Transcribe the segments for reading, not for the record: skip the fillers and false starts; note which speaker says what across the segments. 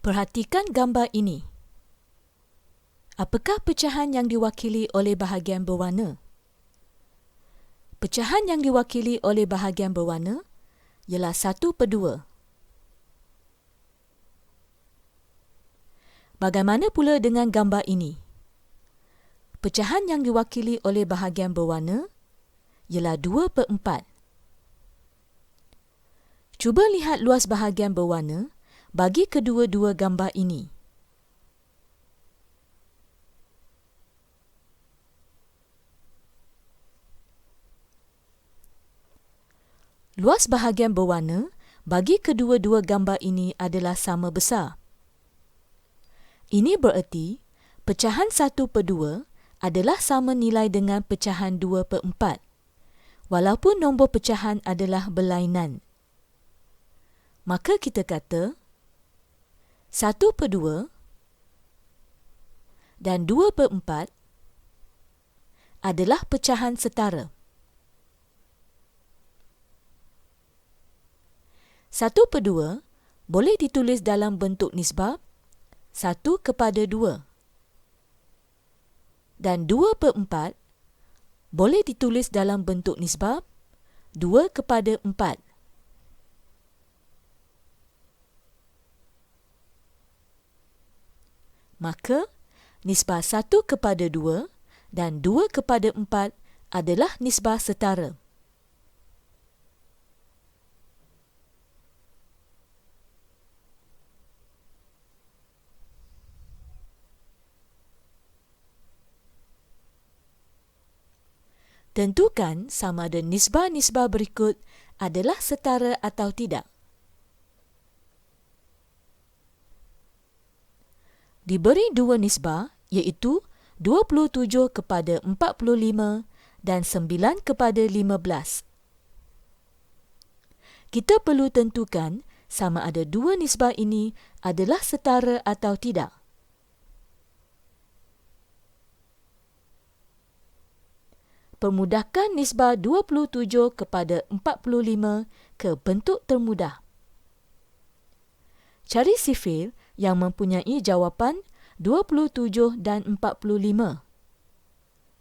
Speaker 1: Perhatikan gambar ini. Apakah pecahan yang diwakili oleh bahagian berwarna? Pecahan yang diwakili oleh bahagian berwarna ialah 1/2. Bagaimana pula dengan gambar ini? Pecahan yang diwakili oleh bahagian berwarna ialah 2/4. Cuba lihat luas bahagian berwarna bagi kedua-dua gambar ini. Luas bahagian berwarna bagi kedua-dua gambar ini adalah sama besar. Ini bererti pecahan 1/2 adalah sama nilai dengan pecahan 2/4, walaupun nombor pecahan adalah berlainan. Maka kita kata 1/2 dan 2/4 adalah pecahan setara. 1/2 boleh ditulis dalam bentuk nisbah 1/2 dan 2/4 boleh ditulis dalam bentuk nisbah 2/4. Maka, nisbah 1/2 dan 2/4 adalah nisbah setara. Tentukan sama ada nisbah-nisbah berikut adalah setara atau tidak. Diberi dua nisbah iaitu 27/45 dan 9/15. Kita perlu tentukan sama ada dua nisbah ini adalah setara atau tidak. Permudahkan nisbah 27/45 ke bentuk termudah. Cari sifir yang mempunyai jawapan 27 dan 45,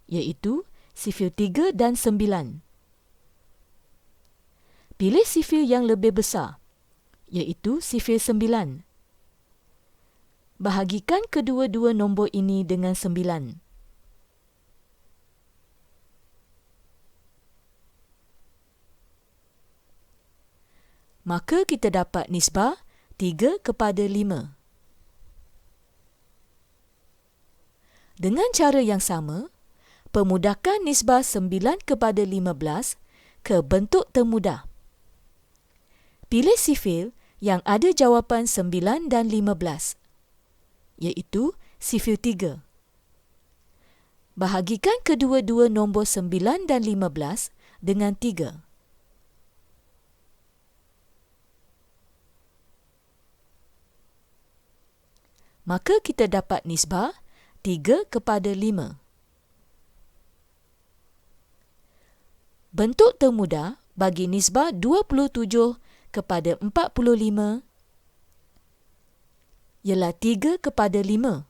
Speaker 1: iaitu sifir 3 dan 9. Pilih sifir yang lebih besar, iaitu sifir 9. Bahagikan kedua-dua nombor ini dengan 9. Maka kita dapat nisbah 3/5. Dengan cara yang sama, permudahkan nisbah 9/15 ke bentuk termudah. Pilih sifir yang ada jawapan 9 dan 15, iaitu sifir 3. Bahagikan kedua-dua nombor 9 dan 15 dengan 3. Maka kita dapat nisbah 3/5. Bentuk termudah bagi nisbah 27/45 ialah 3/5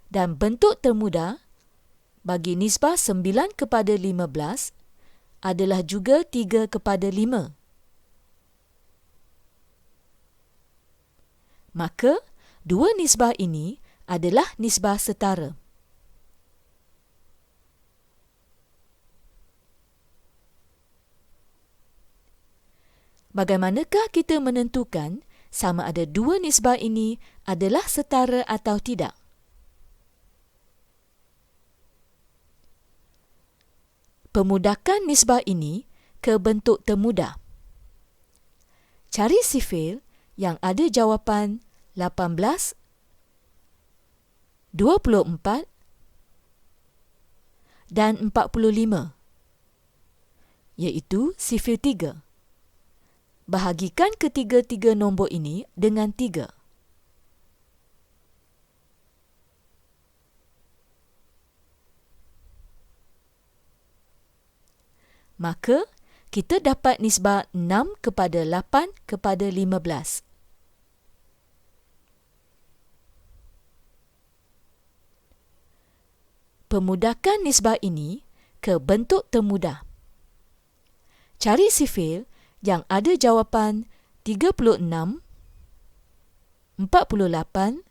Speaker 1: dan bentuk termudah bagi nisbah 9/15 adalah juga 3/5. Maka, dua nisbah ini adalah nisbah setara. Bagaimanakah kita menentukan sama ada dua nisbah ini adalah setara atau tidak? Permudahkan nisbah ini ke bentuk termudah. Cari sifir yang ada jawapan 18, 24 dan 45, iaitu sifir 3. Bahagikan ketiga-tiga nombor ini dengan 3. Maka, kita dapat nisbah 6/8/15. Pemudahkan nisbah ini ke bentuk termudah. Cari sifil yang ada jawapan 36, 48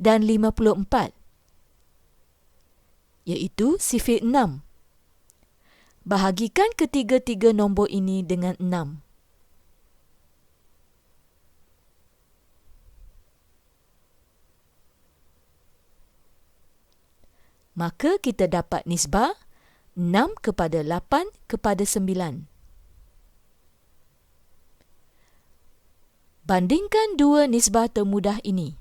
Speaker 1: dan 54, iaitu sifil 6. Bahagikan ketiga-tiga nombor ini dengan 6. Maka kita dapat nisbah 6 kepada 8 kepada 9. Bandingkan dua nisbah termudah ini.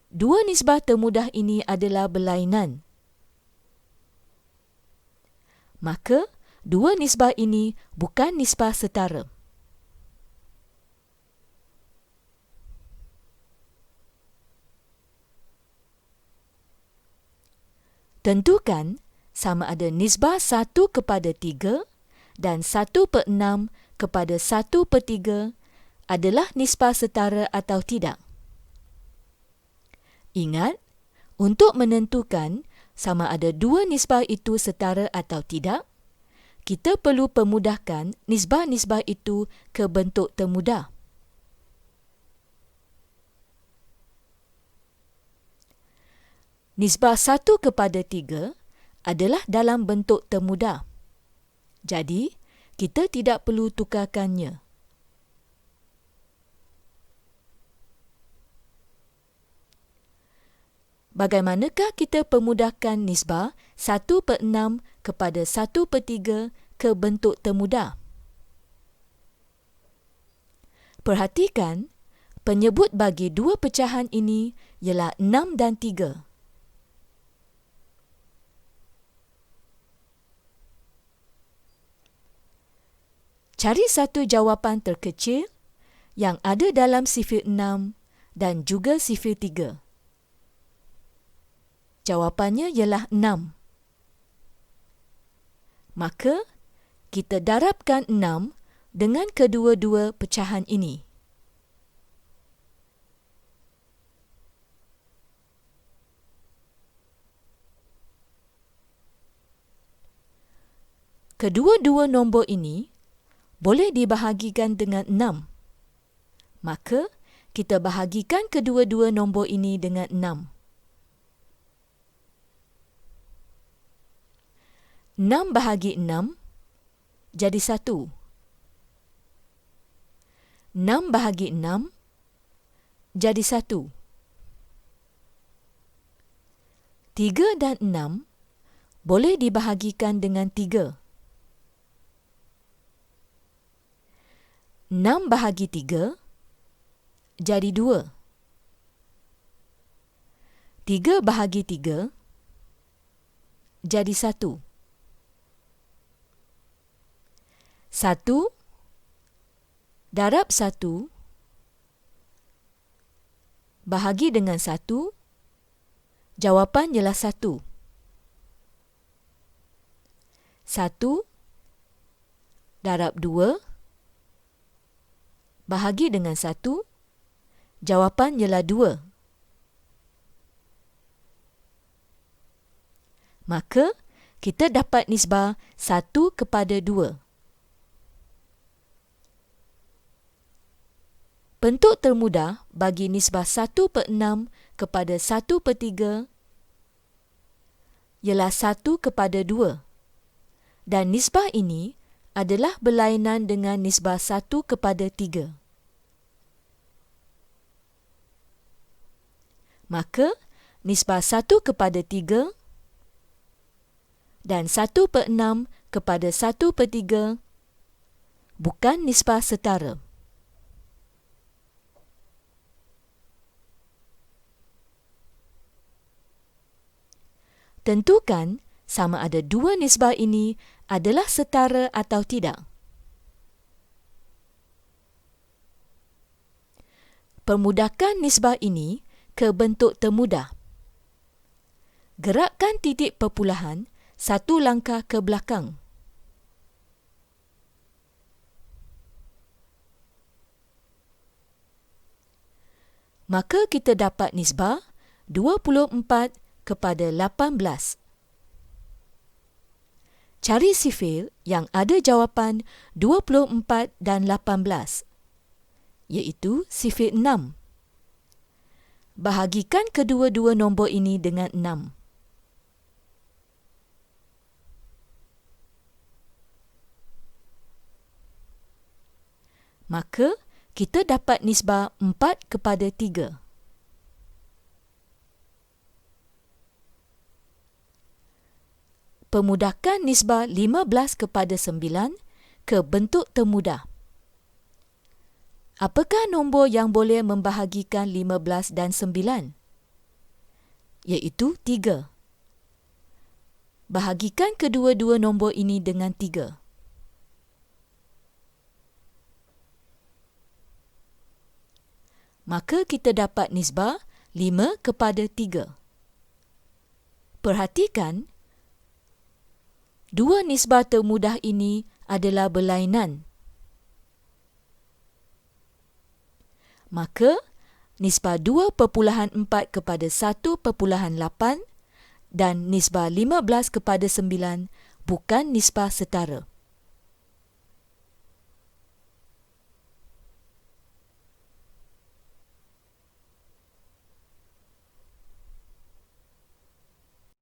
Speaker 1: Dua nisbah termudah ini adalah berlainan. Maka, dua nisbah ini bukan nisbah setara. Tentukan sama ada nisbah 1 kepada 3 dan 1/6 kepada 1/3 adalah nisbah setara atau tidak. Ingat, untuk menentukan sama ada dua nisbah itu setara atau tidak, kita perlu pemudahkan nisbah-nisbah itu ke bentuk termudah. Nisbah 1 kepada 3 adalah dalam bentuk termudah. Jadi, kita tidak perlu tukarkannya. Bagaimanakah kita pemudahkan nisbah 1/6 kepada 1/3 ke bentuk termudah? Perhatikan, penyebut bagi dua pecahan ini ialah 6 dan 3. Cari satu jawapan terkecil yang ada dalam sifil 6 dan juga sifil 3. Jawapannya ialah 6. Maka, kita darabkan 6 dengan kedua-dua pecahan ini. Kedua-dua nombor ini boleh dibahagikan dengan 6. Maka, kita bahagikan kedua-dua nombor ini dengan 6. 6 bahagi 6 jadi 1. 6 bahagi 6 jadi 1. 3 dan 6 boleh dibahagikan dengan 3. 6 bahagi 3 jadi 2. 3 bahagi 3 jadi 1. 1 darab 1 bahagi dengan 1, jawapan ialah 1. 1 darab 2 bahagi dengan 1, jawapan ialah 2. Maka, kita dapat nisbah 1 kepada 2. Bentuk termudah bagi nisbah 1/6 kepada 1/3 ialah 1 kepada 2. Dan nisbah ini adalah berlainan dengan nisbah 1 kepada 3. Maka, nisbah 1 kepada 3 dan 1/6 kepada 1/3 bukan nisbah setara. Tentukan sama ada dua nisbah ini adalah setara atau tidak. Permudahkan nisbah ini ke bentuk termudah. Gerakkan titik perpulahan satu langkah ke belakang. Maka kita dapat nisbah 24 kepada 18. Cari sifil yang ada jawapan 24 dan 18, iaitu sifil 6. Bahagikan kedua-dua nombor ini dengan 6. Maka, kita dapat nisbah 4 kepada 3. Pemudahkan nisbah 15 kepada 9 ke bentuk termudah. Apakah nombor yang boleh membahagikan 15 dan 9? Iaitu 3. Bahagikan kedua-dua nombor ini dengan 3. Maka kita dapat nisbah 5 kepada 3. Perhatikan, dua nisbah termudah ini adalah berlainan. Maka, nisbah 2.4 kepada 1.8 dan nisbah 15 kepada 9 bukan nisbah setara.